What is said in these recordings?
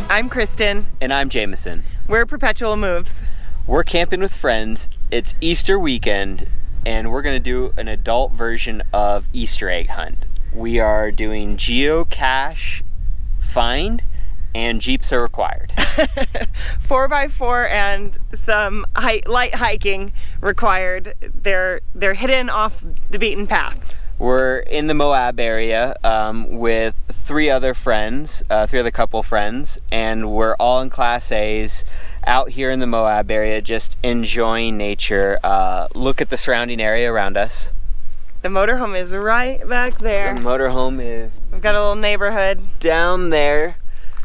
I'm Kristen. And I'm Jameson. We're Perpetual Moves. We're camping with friends. It's Easter weekend, and we're gonna do an adult version of Easter egg hunt. We are doing geocache find, and Jeeps are required. 4x4 and some light hiking required. They're hidden off the beaten path. We're in the Moab area with three other couple friends, and we're all in Class A's out here in the Moab area, just enjoying nature. Look at the surrounding area around us. The motorhome is right back there. The motorhome is... We've got a little neighborhood down there.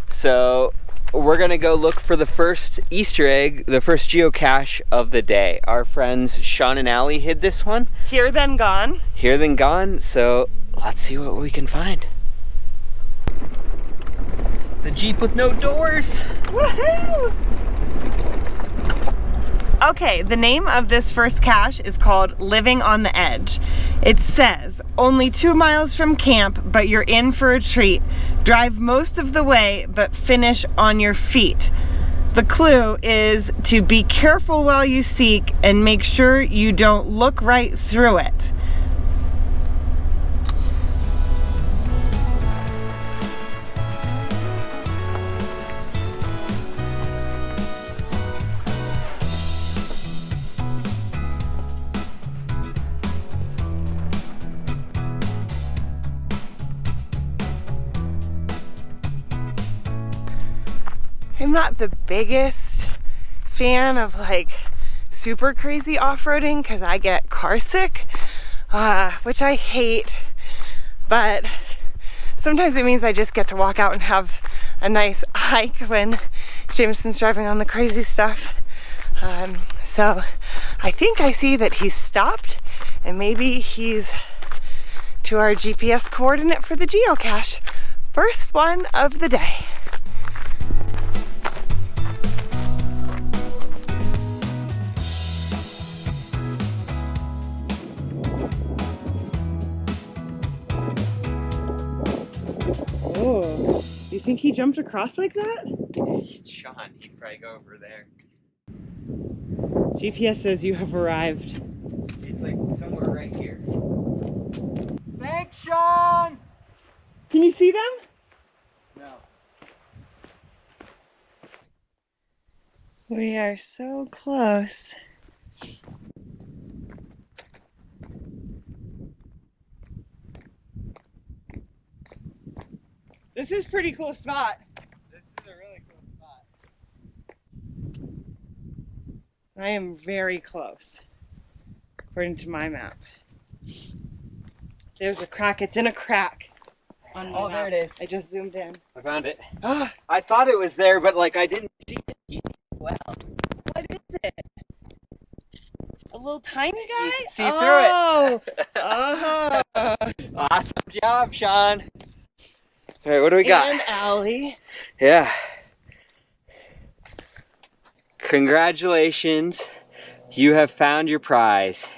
So we're gonna go look for the first Easter egg, the first geocache of the day. Our friends Sean and Allie hid this one. Here then gone. Here then gone, so let's see what we can find. The Jeep with no doors. Woohoo! Okay, the name of this first cache is called Living on the Edge. It says, only 2 miles from camp, but you're in for a treat. Drive most of the way, but finish on your feet. The clue is to be careful while you seek and make sure you don't look right through it. I'm not the biggest fan of like super crazy off-roading because I get car sick, which I hate, but sometimes it means I just get to walk out and have a nice hike when Jameson's driving on the crazy stuff. So I think I see that he's stopped and maybe he's to our GPS coordinate for the geocache. First one of the day. Oh, you think he jumped across like that? Sean, he'd probably go over there. GPS says you have arrived. It's like somewhere right here. Thanks, Sean! Can you see them? No. We are so close. This is a pretty cool spot. This is a really cool spot. I am very close, according to my map. There's a crack. It's in a crack. On my Oh, map. there it is. I just zoomed in. I found it. Ah, I thought it was there, but like I didn't see it. Well, what is it? A little tiny guy? you can see through it. Oh. Awesome job, Sean. All right, what do we got? And Allie. Yeah. Congratulations. You have found your prize.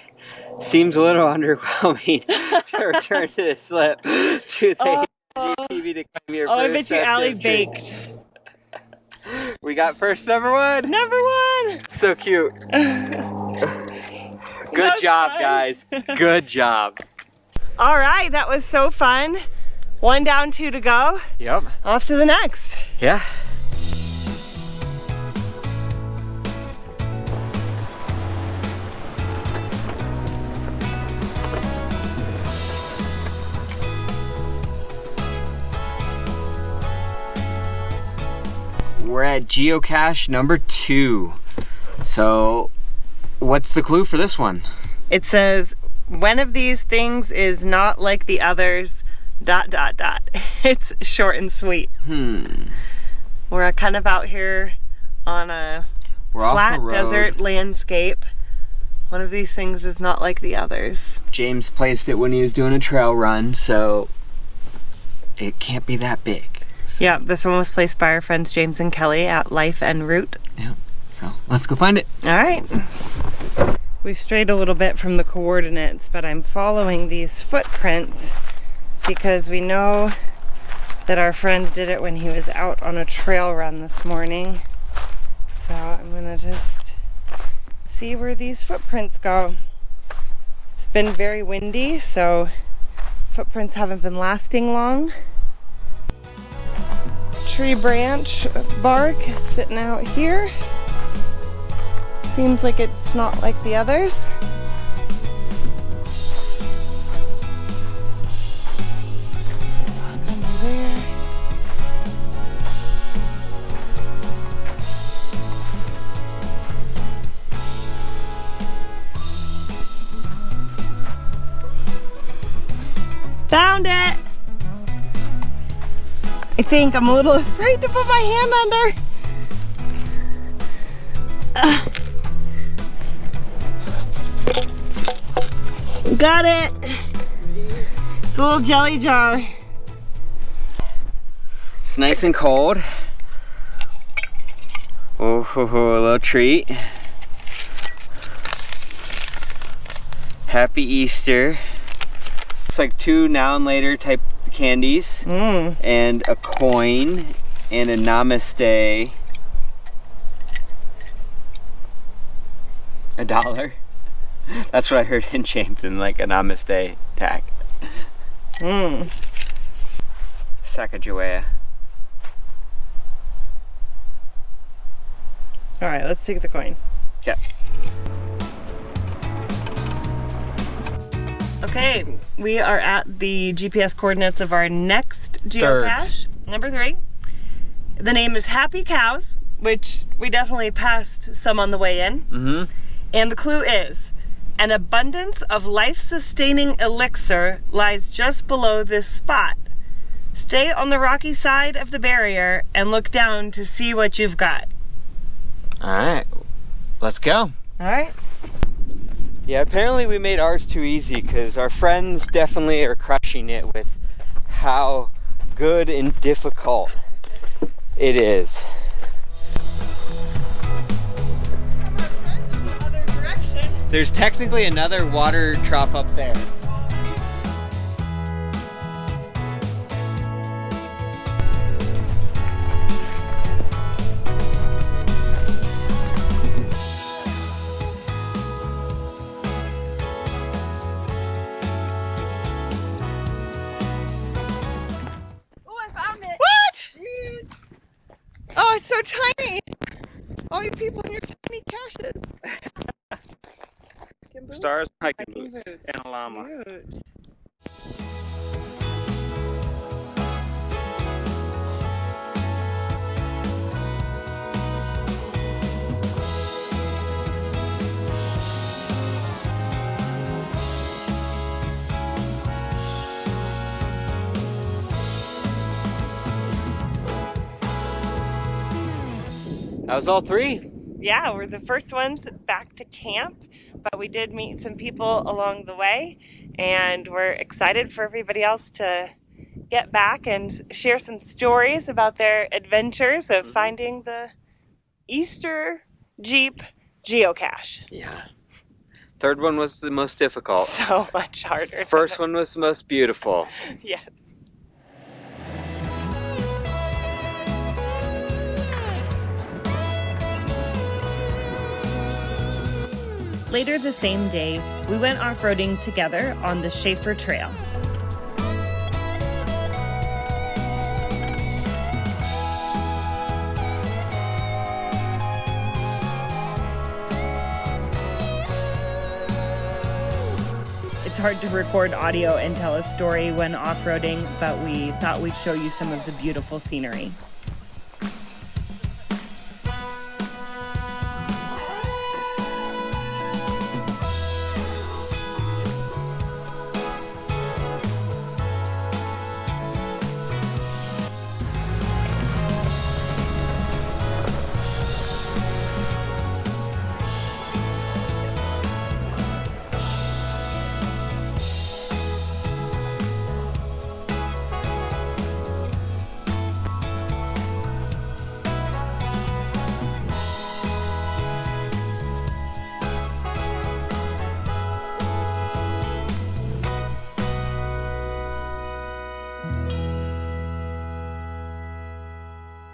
Seems a little underwhelming to return to the slip to the ATV to claim your first I bet you Allie entry. baked. We got first number one. Number one. So cute. Good job, fun. guys. Good job. All right, that was so fun. 1 down, 2 to go. Yep. Off to the next. Yeah. We're at geocache number 2. So, what's the clue for this one? It says, one of these things is not like the others, ... It's short and sweet. We're kind of out here on a flat desert landscape. One of these things is not like the others. James placed it when he was doing a trail run, so it can't be that big. So. Yeah, this one was placed by our friends James and Kelly at Life en Route. Yeah, so let's go find it. All right. We've strayed a little bit from the coordinates, but I'm following these footprints because we know that our friend did it when he was out on a trail run this morning. So I'm gonna just see where these footprints go. It's been very windy, so footprints haven't been lasting long. Tree branch bark is sitting out here. Seems like it's not like the others. There's a rock under there. Found it! I think I'm a little afraid to put my hand under. Got it! It's a little jelly jar. It's nice and cold. Oh, a little treat. Happy Easter. It's like 2 now and later type candies, and a coin, and a namaste. $1. That's what I heard in Jameson, like a namaste tag. Sacagawea. All right, let's take the coin. Okay. Okay, we are at the GPS coordinates of our next geocache, number 3. The name is Happy Cows, which we definitely passed some on the way in. And the clue is, an abundance of life-sustaining elixir lies just below this spot. Stay on the rocky side of the barrier and look down to see what you've got. All right, let's go. All right. Yeah, apparently we made ours too easy because our friends definitely are crushing it with how good and difficult it is. There's technically another water trough up there. Oh, it's so tiny! All you people in your tiny caches. Stars, hiking boots, and a llama. Cute. That was all 3. Yeah, we're the first ones back to camp, but we did meet some people along the way, and we're excited for everybody else to get back and share some stories about their adventures of finding the Easter Jeep geocache. Yeah. 3rd one was the most difficult. So much harder. First one was the most beautiful. Yes. Later the same day, we went off-roading together on the Shafer Trail. It's hard to record audio and tell a story when off-roading, but we thought we'd show you some of the beautiful scenery.